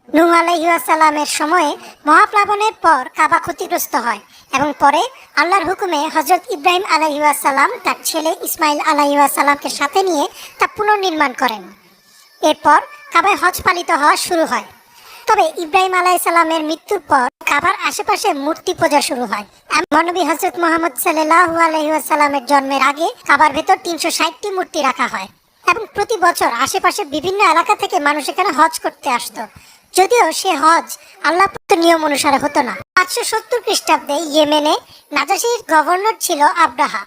নূহ আলাইহিসসালামের সময়ে মহাপ্লাবনের পর কাবা ক্ষতিগ্রস্ত হয় এবং পরে আল্লাহর হুকুমে হজরত ইব্রাহিম আলাইহিসসালাম তার ছেলে ইসমাইল আলাইহিসসালামকে সাথে নিয়ে তা পুনর্নির্মাণ করেন। এরপর কাবায় হজ পালিত হওয়া শুরু হয়। তবে ইব্রাহিম আলাইহিসসালামের মৃত্যুর পর কাবার আশেপাশে মূর্তি পূজা শুরু হয়। মহানবী হজরত মুহাম্মদ সাল্লাল্লাহু আলাইহি ওয়াসাল্লামের জন্মের আগে কাবার ভেতর ৩৬০টি মূর্তি রাখা হয় এবং প্রতি বছর আশেপাশে বিভিন্ন এলাকা থেকে মানুষ এখানে হজ করতে আসতো, যদিও সে হজ আল্লাহ নিয়ম অনুসারে হতো না। ৫৭০ খ্রিস্টাব্দে ইয়েমেনে নাজাশির গভর্নর ছিল আব্রাহা।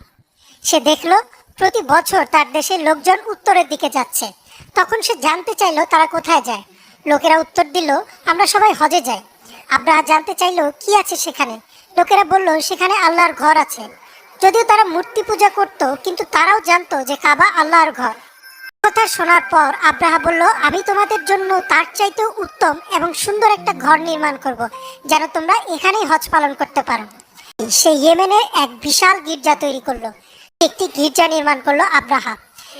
সে দেখল প্রতি বছর তার দেশের লোকজন উত্তরের দিকে যাচ্ছে। তখন সে জানতে চাইলো তারা কোথায় যায়। লোকেরা উত্তর দিল, আমরা সবাই হজে যাই। আব্রাহা জানতে চাইলো কি আছে সেখানে। লোকেরা বলল, সেখানে আল্লাহর ঘর আছে। যদিও তারা মূর্তি পূজা করত, কিন্তু তারাও জানতো যে কাবা আল্লাহর ঘর। কথা শোনার পর আব্রাহা বলল, আমি তোমাদের জন্য তার চাইতেও উত্তম এবং সুন্দর একটা ঘর নির্মাণ করব, যেন তোমরা এখানেই হজ পালন করতে পারো। সে ইয়েমেনের এক বিশাল গির্জা তৈরি করলো। একটি গির্জা নির্মাণ করলো আব্রাহা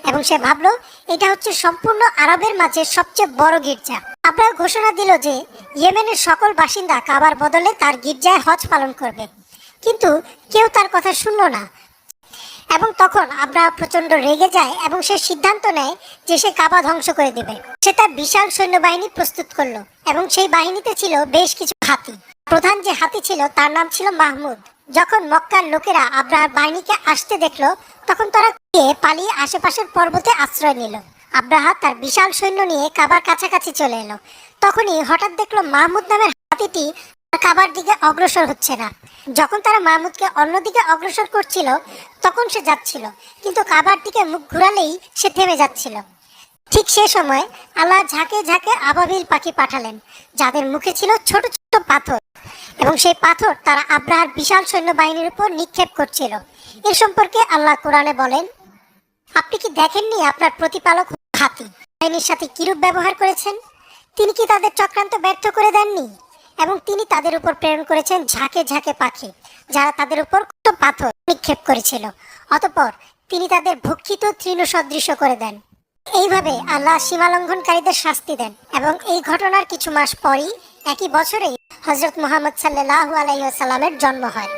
এবং সে ভাবলো এটা হচ্ছে সম্পূর্ণ আরবের মাঝে সবচেয়ে বড় গির্জা। আব্রাহা ঘোষণা দিল যে ইয়েমেনের সকল বাসিন্দা কাবার বদলে তার গির্জায় হজ পালন করবে, কিন্তু কেউ তার কথা শুনল না। এবং তখন আব্রাহা প্রচন্ড রেগে যায় এবং সে সিদ্ধান্ত নেয় যে সে কাবা ধ্বংস করে দেবে। সে তার বিশাল সৈন্যবাহিনী প্রস্তুত করলো এবং সেই বাহিনীতে ছিল বেশ কিছু হাতি। প্রধান যে হাতি ছিল তার নাম ছিল মাহমুদ। যখন মক্কার লোকেরা আব্রাহার বাহিনীকে আসতে দেখলো, তখন তারা পালিয়ে আশেপাশের পর্বতে আশ্রয় নিল। আব্রাহা তার বিশাল সৈন্য নিয়ে কাবার কাছাকাছি চলে এলো। তখনই হঠাৎ দেখলো মাহমুদ নামের হাতিটি কাবার দিকে অগ্রসর হচ্ছে না। যখন তারা মাহমুদকে অন্যদিকে অগ্রসর করছিল, তখন সে যাচ্ছিল, কিন্তু কাবার দিকে মুখ ঘুরালেই সে থেমে যাচ্ছিল। ঠিক সে সময় আল্লাহ ঝাঁকে ঝাঁকে আবাবিল পাখি পাঠালেন, যাদের মুখে ছিল ছোট ছোট পাথর, এবং সেই পাথর তারা আব্রাহার বিশাল সৈন্যবাহিনীর উপর নিক্ষেপ করছিল। এ সম্পর্কে আল্লাহ কোরআনে বলেন, আপনি কি দেখেননি আপনার প্রতিপালক হাতি বাহিনীর সাথে কিরূপ ব্যবহার করেছেন? তিনি কি তাদের চক্রান্ত ব্যর্থ করে দেননি? এবং তিনি তাদের উপর প্রেরণ করেছেন ঝাঁকে ঝাঁকে পাখি, যারা তাদের উপর পাথর নিক্ষেপ করেছিল। অতঃপর তিনি তাদের ভক্ষিত তৃণ সদৃশ করে দেন। এইভাবে আল্লাহ সীমালঙ্ঘনকারীদের শাস্তি দেন। এবং এই ঘটনার কিছু মাস পরই একই বছরেই হযরত মুহাম্মদ সাল্লাল্লাহু আলাইহি ওয়াসাল্লামের জন্ম হয়।